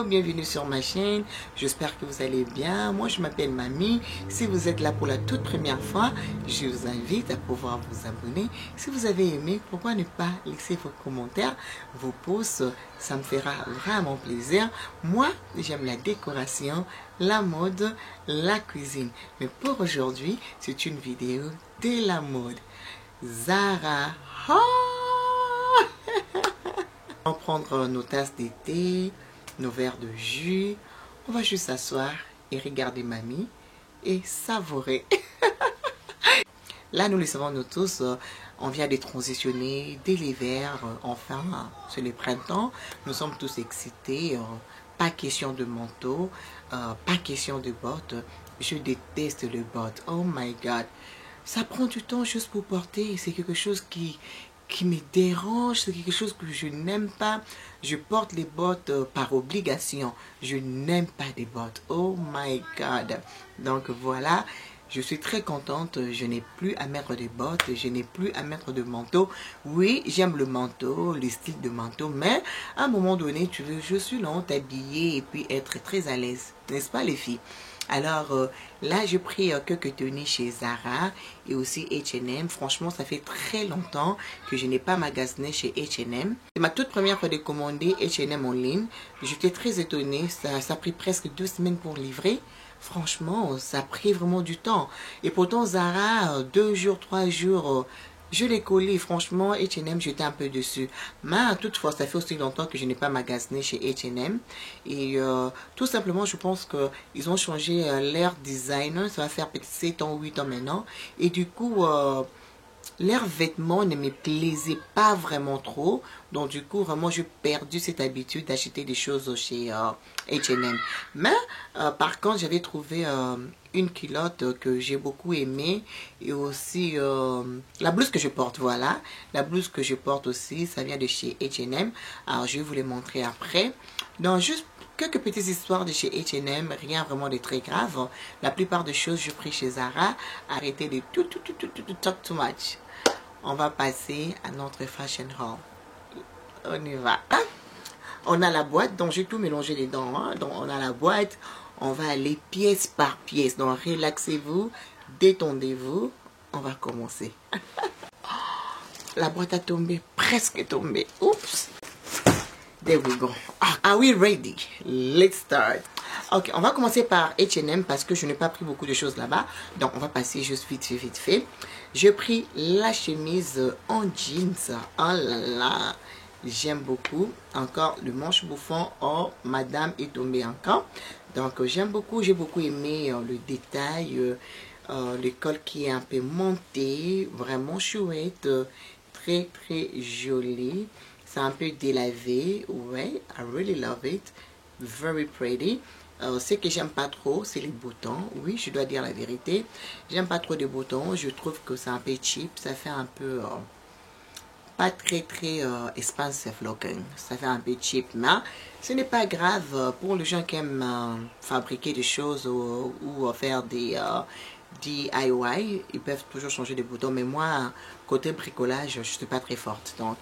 bienvenue sur ma chaîne, j'espère que vous allez bien. Moi je m'appelle Mamie. Si vous êtes là pour la toute première fois, je vous invite à pouvoir vous abonner. Si vous avez aimé, pourquoi ne pas laisser vos commentaires, vos pouces, ça me fera vraiment plaisir. Moi j'aime la décoration, la mode, la cuisine. Mais pour aujourd'hui, c'est une vidéo de la mode. Zara. On va prendre nos tasses de thé, nos verres de jus. On va juste s'asseoir et regarder mamie et savourer. Là, nous le savons nous tous, on vient de transitionner dès l'hiver, enfin, c'est le printemps. Nous sommes tous excités. Pas question de manteau, pas question de bottes. Je déteste le bottes. Oh my God. Ça prend du temps juste pour porter. C'est quelque chose qui me dérange, c'est quelque chose que je n'aime pas. Je porte les bottes par obligation. Je n'aime pas des bottes. Oh my God. Donc voilà, je suis très contente. Je n'ai plus à mettre des bottes. Je n'ai plus à mettre de manteau. Oui, j'aime le manteau, le style de manteau. Mais à un moment donné, tu veux juste t'habiller et puis être très à l'aise. N'est-ce pas les filles? Alors là, j'ai pris quelques tenues chez Zara et aussi H&M. Franchement, ça fait très longtemps que je n'ai pas magasiné chez H&M. C'est ma toute première fois de commander H&M en ligne. J'étais très étonnée. Ça a pris presque 2 semaines pour livrer. Franchement, ça a pris vraiment du temps. Et pourtant, Zara, 2 jours, 3 jours... je l'ai collé, franchement, H&M, j'étais un peu dessus. Mais toutefois, ça fait aussi longtemps que je n'ai pas magasiné chez H&M. Et tout simplement, je pense qu'ils ont changé leur design. Ça va faire peut-être 7 ans, 8 ans maintenant. Et du coup, leurs vêtements ne me plaisaient pas vraiment trop. Donc du coup, vraiment, j'ai perdu cette habitude d'acheter des choses chez H&M. Mais par contre, j'avais trouvé une culotte que j'ai beaucoup aimée. Et aussi la blouse que je porte, voilà. La blouse que je porte aussi, ça vient de chez H&M. Alors, je vais vous les montrer après. Donc, juste quelques petites histoires de chez H&M, rien vraiment de très grave. La plupart des choses, je pris chez Zara. Arrêtez de talk too much. On va passer à notre fashion haul. On y va. On a la boîte, donc j'ai tout mélangé dedans. Hein. Donc on a la boîte. On va aller pièce par pièce. Donc relaxez-vous, détendez-vous. On va commencer. La boîte a tombé, presque tombé. Oups. There we go. Are we ready? Let's start. Ok, on va commencer par H&M parce que je n'ai pas pris beaucoup de choses là-bas. Donc, on va passer juste vite fait. J'ai pris la chemise en jeans. Oh là là, j'aime beaucoup. Encore le manche bouffant. Oh, madame est tombée encore. Donc, j'aime beaucoup. J'ai beaucoup aimé le détail. Le col qui est un peu monté. Vraiment chouette. Très joli. C'est un peu délavé. Ouais, I really love it. Very pretty. Ce que j'aime pas trop, c'est les boutons. Oui, je dois dire la vérité. J'aime pas trop les boutons. Je trouve que c'est un peu cheap. Ça fait un peu... pas très expensive looking. Ça fait un peu cheap. Mais ce n'est pas grave. Pour les gens qui aiment fabriquer des choses ou faire des... DIY, ils peuvent toujours changer de boutons, mais moi, côté bricolage, je suis pas très forte, donc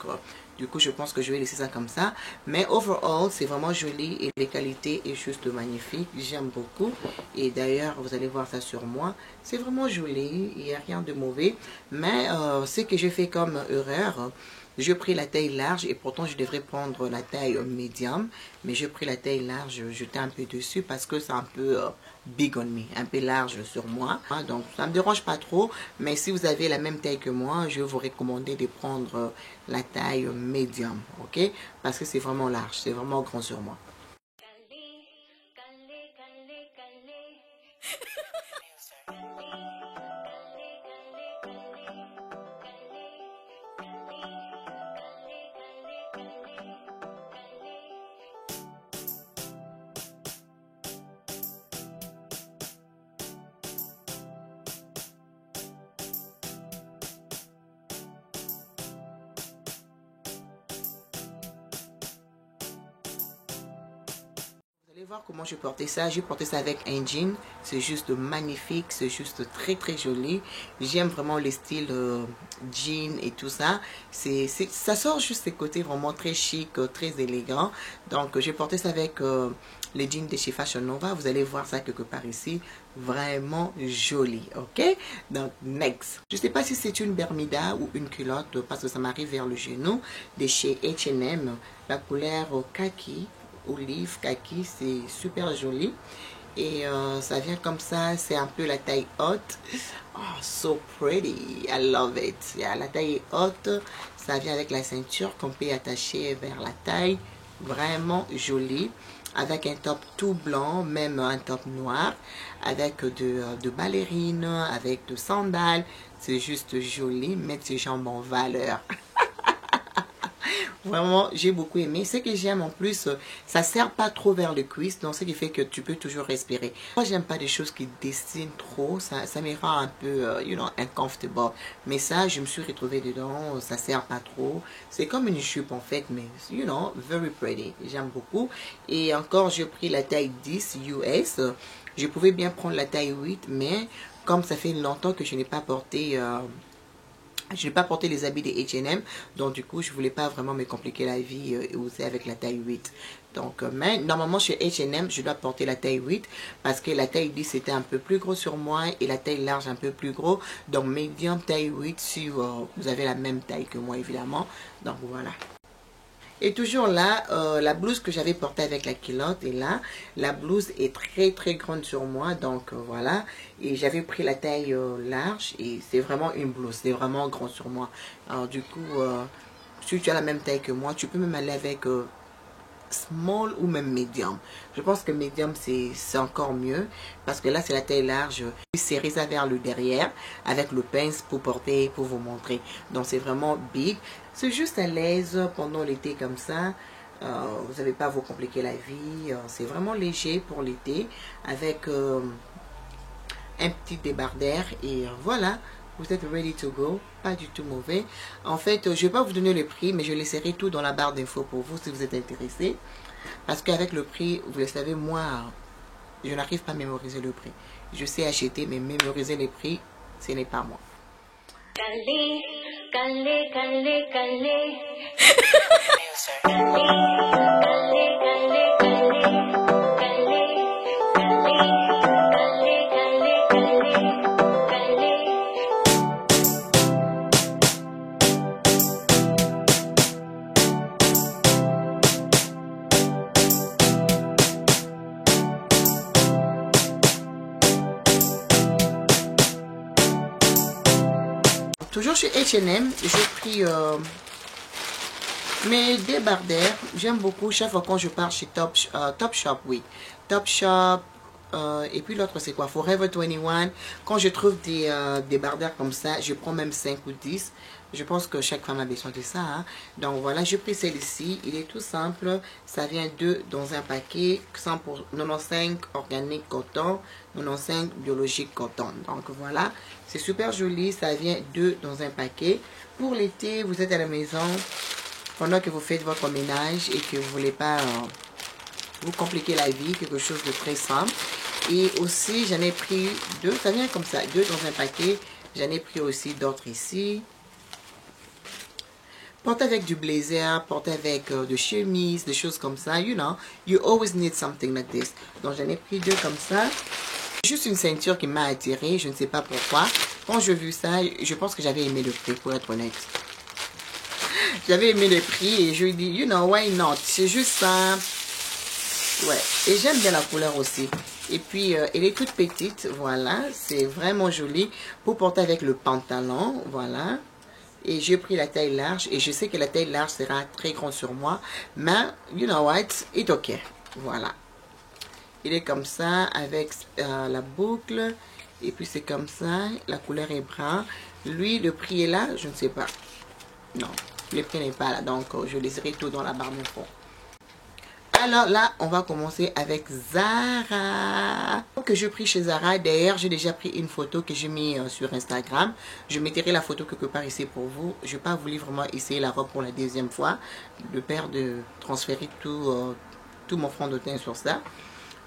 du coup, je pense que je vais laisser ça comme ça, mais overall, c'est vraiment joli et les qualités est juste magnifique, j'aime beaucoup, et d'ailleurs, vous allez voir ça sur moi, c'est vraiment joli, il n'y a rien de mauvais, mais ce que j'ai fait comme erreur, j'ai pris la taille large et pourtant je devrais prendre la taille médium. Mais j'ai pris la taille large, j'étais un peu dessus parce que c'est un peu big on me, un peu large sur moi. Donc ça ne me dérange pas trop. Mais si vous avez la même taille que moi, je vais vous recommander de prendre la taille médium. Ok? Parce que c'est vraiment large, c'est vraiment grand sur moi. allez voir comment je portais ça. J'ai porté ça avec un jean. C'est juste magnifique. C'est juste très très joli. J'aime vraiment le style jean et tout ça. Ça sort juste des côtés vraiment très chic, très élégant. Donc j'ai porté ça avec les jeans de chez Fashion Nova. Vous allez voir ça quelque part ici. Vraiment joli. Ok? Donc next. Je ne sais pas si c'est une Bermuda ou une culotte parce que ça m'arrive vers le genou. De chez H&M. La couleur kaki. Olive kaki, c'est super joli et ça vient comme ça, c'est un peu la taille haute. Oh, so pretty, I love it. Yeah, la taille est haute, ça vient avec la ceinture qu'on peut attacher vers la taille, vraiment joli, avec un top tout blanc, même un top noir, avec de ballerines, avec de sandales. C'est juste joli, mettre ses jambes en valeur. Vraiment, j'ai beaucoup aimé. Ce que j'aime en plus, ça sert pas trop vers le cuisse, donc ce qui fait que tu peux toujours respirer. Moi, j'aime pas des choses qui dessinent trop, ça me rend un peu, you know, uncomfortable. Mais ça, je me suis retrouvée dedans, ça sert pas trop. C'est comme une jupe en fait, mais, you know, very pretty. J'aime beaucoup. Et encore, j'ai pris la taille 10 US. Je pouvais bien prendre la taille 8, mais comme ça fait longtemps que je n'ai pas porté... je n'ai pas porté les habits des H&M, donc du coup, je voulais pas vraiment me compliquer la vie et oser avec la taille 8. Donc, mais normalement, chez H&M, je dois porter la taille 8 parce que la taille 10 était un peu plus gros sur moi et la taille large un peu plus gros. Donc, medium taille 8 si vous avez la même taille que moi, évidemment. Donc, voilà. Et toujours là, la blouse que j'avais portée avec la culotte est là. La blouse est très très grande sur moi, donc voilà. Et j'avais pris la taille large et c'est vraiment une blouse, c'est vraiment grand sur moi. Alors du coup, si tu as la même taille que moi, tu peux même aller avec small ou même medium. Je pense que medium c'est encore mieux parce que là c'est la taille large, serré ça vers le derrière avec le pince pour porter, pour vous montrer. Donc c'est vraiment big. C'est juste à l'aise pendant l'été comme ça. Vous n'avez pas à vous compliquer la vie. C'est vraiment léger pour l'été avec un petit débardeur et voilà. Vous êtes ready to go, pas du tout mauvais. En fait, je ne vais pas vous donner le prix, mais je laisserai tout dans la barre d'infos pour vous si vous êtes intéressé. Parce qu'avec le prix, vous le savez, moi, je n'arrive pas à mémoriser le prix. Je sais acheter, mais mémoriser les prix, ce n'est pas moi. Calé, calé, calé, calé. Toujours chez H&M, j'ai pris mes débardeurs. J'aime beaucoup chaque fois quand je pars chez Topshop, oui. Topshop, et puis l'autre c'est quoi? Forever 21. Quand je trouve des débardeurs comme ça, je prends même 5 ou 10. Je pense que chaque femme a besoin de ça. Hein. Donc voilà, j'ai pris celle-ci. Il est tout simple. Ça vient dans un paquet. 100 pour 95 organique coton, 95 biologique coton. Donc voilà, c'est super joli. Ça vient dans un paquet. Pour l'été, vous êtes à la maison pendant que vous faites votre ménage et que vous voulez pas vous compliquer la vie, quelque chose de très simple. Et aussi, j'en ai pris 2. Ça vient comme ça, 2 dans un paquet. J'en ai pris aussi d'autres ici. Porte avec du blazer, porte avec de chemises, des choses comme ça. You know, you always need something like this. Donc j'en ai pris 2 comme ça. Juste une ceinture qui m'a attirée, je ne sais pas pourquoi. Quand j'ai vu ça, je pense que j'avais aimé le prix, pour être honnête. J'avais aimé le prix et je lui dis, you know, why not? C'est juste ça. Ouais, et j'aime bien la couleur aussi. Et puis, elle est toute petite, voilà. C'est vraiment joli pour porter avec le pantalon, voilà. Et j'ai pris la taille large. Et je sais que la taille large sera très grande sur moi. Mais, you know what? It's okay. Voilà. Il est comme ça avec la boucle. Et puis c'est comme ça. La couleur est brun. Lui, le prix est là. Je ne sais pas. Non, le prix n'est pas là. Donc, je laisserai tout dans la barre d'infos. Alors là, on va commencer avec Zara. Que je pris chez Zara. D'ailleurs, j'ai déjà pris une photo que j'ai mis sur Instagram. Je mettrai la photo quelque part ici pour vous. Je n'ai pas voulu vraiment essayer la robe pour la deuxième fois. De peur de transférer tout mon fond de teint sur ça.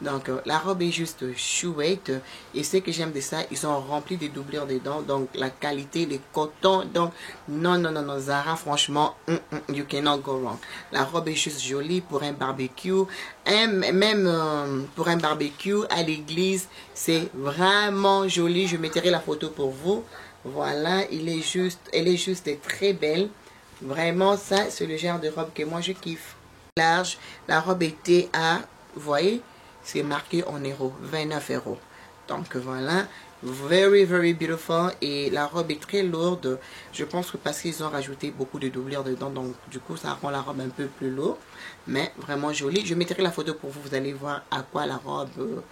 Donc la robe est juste chouette. Et ce que j'aime de ça, ils ont rempli des doublures dedans. Donc la qualité, les cotons. Donc non, non, non, non, Zara, franchement, you cannot go wrong. La robe est juste jolie pour un barbecue. Même pour un barbecue à l'église, c'est vraiment joli. Je mettrai la photo pour vous. Voilà, elle est juste très belle. Vraiment, ça, c'est le genre de robe que moi, je kiffe. Large, la robe était à, vous voyez, c'est marqué en euros, 29 euros. Donc voilà, very, very beautiful. Et la robe est très lourde. Je pense que parce qu'ils ont rajouté beaucoup de doublures dedans, donc du coup, ça rend la robe un peu plus lourde. Mais vraiment jolie. Je mettrai la photo pour vous, vous allez voir à quoi la robe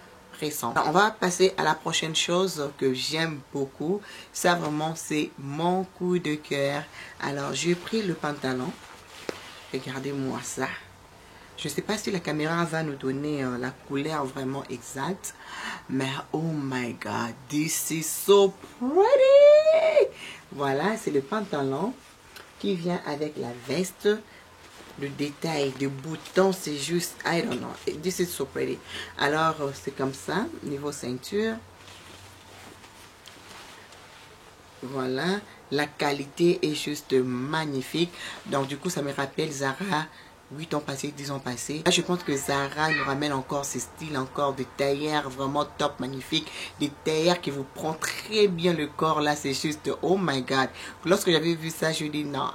ressemble. Alors, on va passer à la prochaine chose que j'aime beaucoup. Ça vraiment, c'est mon coup de cœur. Alors, j'ai pris le pantalon. Regardez-moi ça. Je ne sais pas si la caméra va nous donner la couleur vraiment exacte. Mais oh my god, this is so pretty. Voilà, c'est le pantalon qui vient avec la veste. Le détail des boutons, c'est juste, I don't know. This is so pretty. Alors, c'est comme ça, niveau ceinture. Voilà, la qualité est juste magnifique. Donc, du coup, ça me rappelle Zara. 8 ans passés, 10 ans passés. Là, je pense que Zara nous ramène encore ces styles, encore des tailleurs vraiment top, magnifiques. Des tailleurs qui vous prend très bien le corps. Là, c'est juste, oh my god. Lorsque j'avais vu ça, je dis non,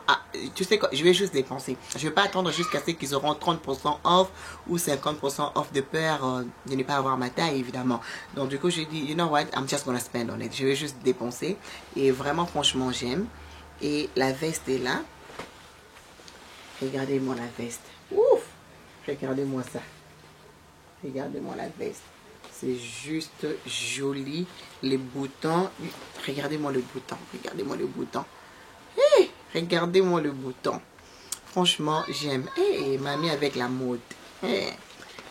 tu sais quoi, je vais juste dépenser. Je vais pas attendre jusqu'à ce qu'ils auront 30% off ou 50% off de peur de ne pas avoir ma taille, évidemment. Donc, du coup, je dis, you know what, I'm just gonna spend on it. Je vais juste dépenser. Et vraiment, franchement, j'aime. Et la veste est là. Regardez-moi la veste. Ouf! Regardez-moi ça. Regardez-moi la veste. C'est juste joli. Les boutons. Regardez-moi le bouton. Regardez-moi le bouton. Hey, regardez-moi le bouton. Franchement, j'aime. Hey, mamie avec la mode. Hey,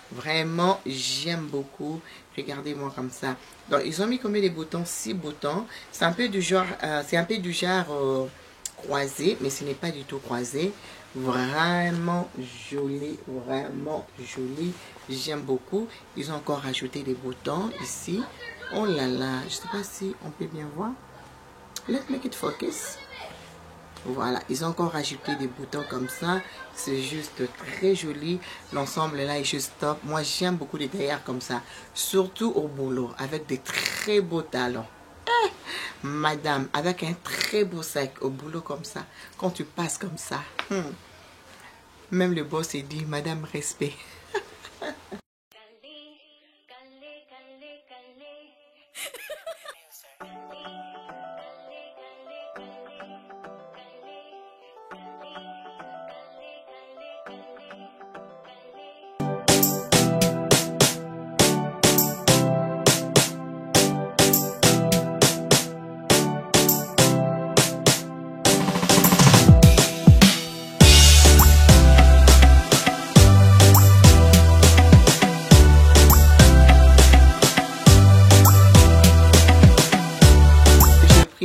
vraiment, j'aime beaucoup. Regardez-moi comme ça. Donc, ils ont mis combien de boutons? 6 boutons. C'est un peu du genre... croisé, mais ce n'est pas du tout croisé. Vraiment joli, vraiment joli. J'aime beaucoup. Ils ont encore rajouté des boutons ici. Oh là là, je ne sais pas si on peut bien voir. Let's make it focus. Voilà, ils ont encore rajouté des boutons comme ça. C'est juste très joli. L'ensemble là est juste top. Moi, j'aime beaucoup les tailleurs comme ça. Surtout au boulot, avec des très beaux talons. Madame, avec un très beau sac au boulot comme ça, quand tu passes comme ça, même le boss est dit, madame, respect.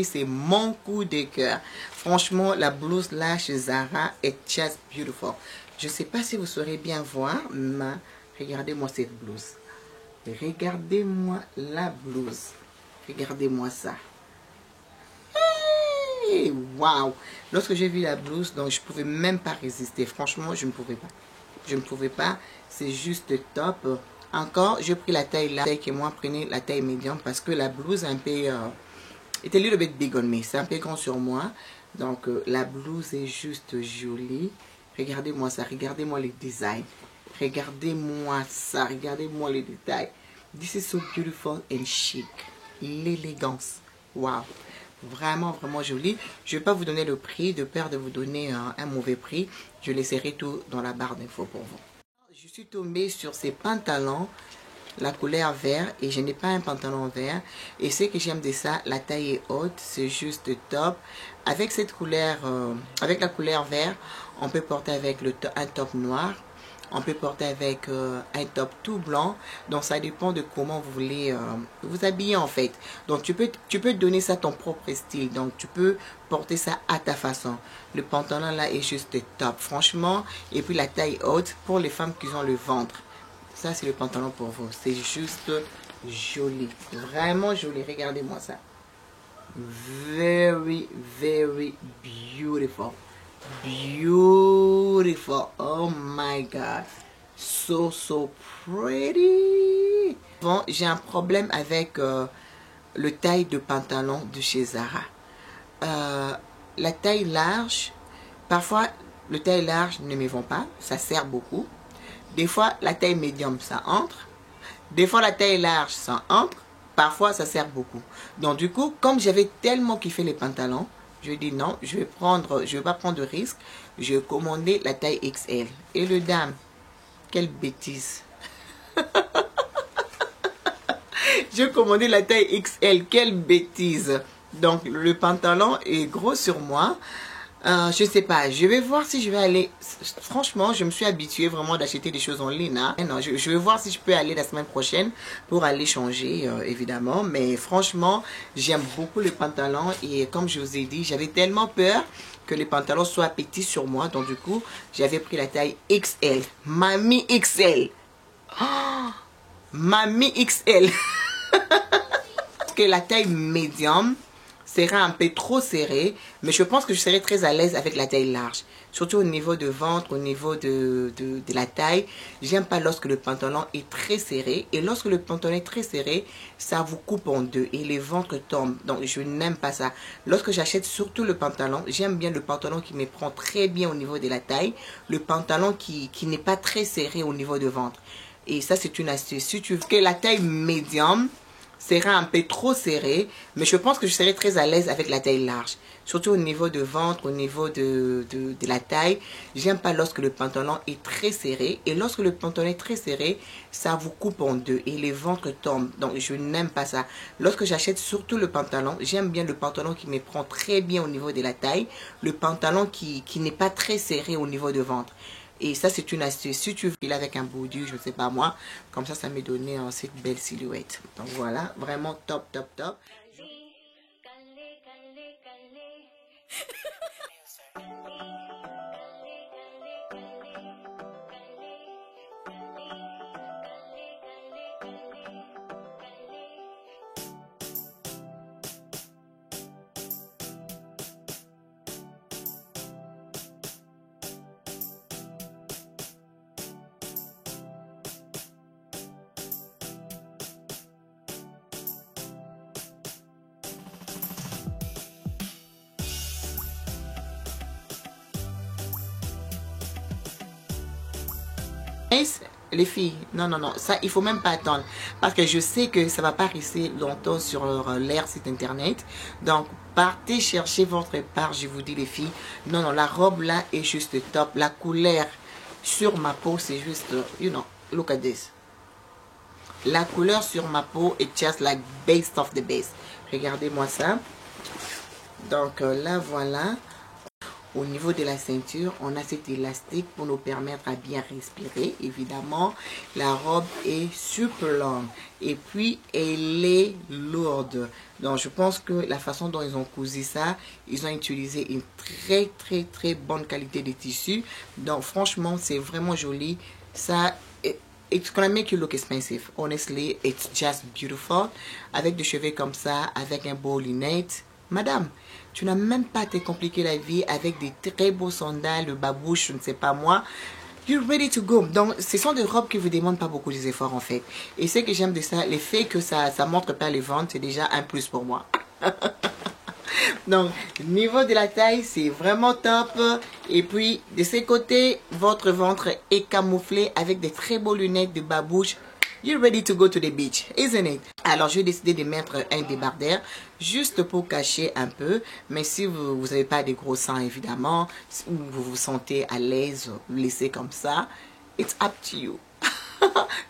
C'est mon coup de cœur. Franchement, la blouse là chez Zara est just beautiful. Je ne sais pas si vous saurez bien voir, mais regardez-moi cette blouse. Regardez-moi la blouse. Regardez-moi ça. Hey, wow! Lorsque j'ai vu la blouse, donc je ne pouvais même pas résister. Franchement, je ne pouvais pas. Je ne pouvais pas. C'est juste top. Encore, j'ai pris la taille là. Que moi, prenez la taille médium parce que la blouse est un peu... It's a little bit big on me. C'est un peu grand sur moi. Donc, la blouse est juste jolie. Regardez-moi ça. Regardez-moi les designs. Regardez-moi ça. Regardez-moi les détails. This is so beautiful and chic. L'élégance. Wow. Vraiment, vraiment joli. Je ne vais pas vous donner le prix de peur de vous donner un mauvais prix. Je laisserai tout dans la barre d'infos pour vous. Je suis tombée sur ces pantalons. La couleur vert et je n'ai pas un pantalon vert et ce que j'aime de ça, la taille est haute, c'est juste top. Avec cette couleur, avec la couleur vert, on peut porter avec un top noir, on peut porter avec un top tout blanc. Donc ça dépend de comment vous voulez vous habiller en fait. Donc tu peux donner ça ton propre style, donc tu peux porter ça à ta façon. Le pantalon là est juste top franchement, et puis la taille haute pour les femmes qui ont le ventre. ça, c'est le pantalon pour vous. C'est juste joli. Vraiment joli. Regardez-moi ça. Very, very beautiful. Beautiful. Oh my God. So, so pretty. Bon, j'ai un problème avec le taille de pantalon de chez Zara. La taille large, parfois le taille large ne me vont pas, ça sert beaucoup. Des fois la taille médium ça entre, des fois la taille large ça entre, parfois ça sert beaucoup. Donc du coup, comme j'avais tellement kiffé les pantalons, je dis non, je vais pas prendre de risque, je vais commander la taille XL. Et le dame, quelle bêtise. J'ai commandé la taille XL, quelle bêtise. Donc le pantalon est gros sur moi. Je sais pas, je vais voir si je vais aller. Franchement, je me suis habituée vraiment d'acheter des choses en ligne. Hein. Non, je vais voir si je peux aller la semaine prochaine pour aller changer, évidemment. Mais franchement, j'aime beaucoup les pantalons. Et comme je vous ai dit, j'avais tellement peur que les pantalons soient petits sur moi. Donc du coup, j'avais pris la taille XL. Mamie XL. Oh, Mamie XL. Parce que la taille médium sera un peu trop serré, mais je pense que je serai très à l'aise avec la taille large. Surtout au niveau de ventre, au niveau de la taille. J'aime pas lorsque le pantalon est très serré. Et lorsque le pantalon est très serré, ça vous coupe en deux et les ventres tombent. Donc je n'aime pas ça. Lorsque j'achète surtout le pantalon, j'aime bien le pantalon qui me prend très bien au niveau de la taille. Le pantalon qui n'est pas très serré au niveau de ventre. Et ça c'est une astuce. Si tu veux que la taille médium sera un peu trop serré, mais je pense que je serai très à l'aise avec la taille large. Surtout au niveau de ventre, au niveau de la taille. J'aime pas lorsque le pantalon est très serré. Et lorsque le pantalon est très serré, ça vous coupe en deux et les ventres tombent. Donc je n'aime pas ça. Lorsque j'achète surtout le pantalon, j'aime bien le pantalon qui me prend très bien au niveau de la taille. Le pantalon qui n'est pas très serré au niveau de ventre. Et ça, c'est une astuce. Si tu veux avec un boudu, je ne sais pas moi, comme ça m'est donné cette belle silhouette. Donc voilà, vraiment top, top, top. Les filles, non, non, non, ça, il faut même pas attendre. Parce que je sais que ça va pas rester longtemps sur leur site internet. Donc, partez chercher votre part, je vous dis les filles. Non, non, la robe là est juste top. La couleur sur ma peau, c'est juste, you know, look at this. La couleur sur ma peau est just like best of the best. Regardez-moi ça. Donc, là, voilà. Au niveau de la ceinture, on a cet élastique pour nous permettre à bien respirer. Évidemment, la robe est super longue et puis elle est lourde. Donc, je pense que la façon dont ils ont cousu ça, ils ont utilisé une très, très, très bonne qualité de tissu. Donc, franchement, c'est vraiment joli. Ça, it's gonna make you look expensive. Honestly, it's just beautiful. Avec des cheveux comme ça, avec un beau lunette. Madame, tu n'as même pas à te compliquer la vie avec des très beaux sandales, babouches, je ne sais pas moi. You're ready to go. Donc, ce sont des robes qui vous demandent pas beaucoup d'efforts en fait. Et ce que j'aime de ça, l'effet que ça montre pas les ventes, c'est déjà un plus pour moi. Donc, niveau de la taille, c'est vraiment top. Et puis, de ces côtés, votre ventre est camouflé avec des très beaux lunettes de babouche. You're ready to go to the beach, isn't it? Alors, j'ai décidé de mettre un débardeur juste pour cacher un peu. Mais si vous n'avez pas de gros seins, évidemment, ou vous vous sentez à l'aise, laissez comme ça. It's up to you.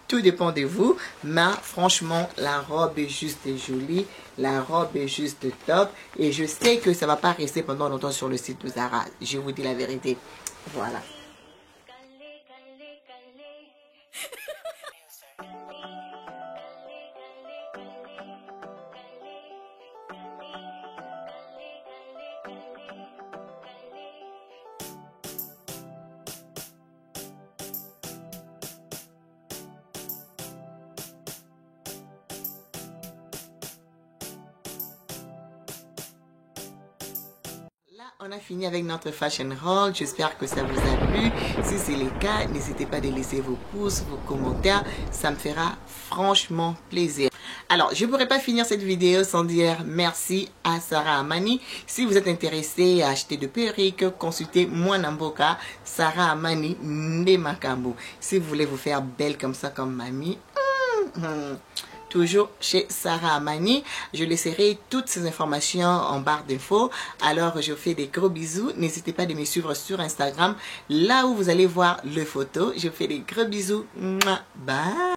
Tout dépend de vous. Mais franchement, la robe est juste jolie. La robe est juste top. Et je sais que ça ne va pas rester pendant longtemps sur le site de Zara. Je vous dis la vérité. Voilà. on a fini avec notre fashion haul. J'espère que ça vous a plu. Si c'est le cas, n'hésitez pas à laisser vos pouces, vos commentaires. Ça me fera franchement plaisir. Alors, je ne pourrais pas finir cette vidéo sans dire merci à Sarah Amani. Si vous êtes intéressé à acheter de perruques, consultez Mwanamboka, Sarah Amani, Ndemakambo. Si vous voulez vous faire belle comme ça, comme mamie, toujours chez Sarah Amani. Je laisserai toutes ces informations en barre d'infos. Alors, je vous fais des gros bisous. N'hésitez pas de me suivre sur Instagram, là où vous allez voir les photos. Je vous fais des gros bisous. Bye!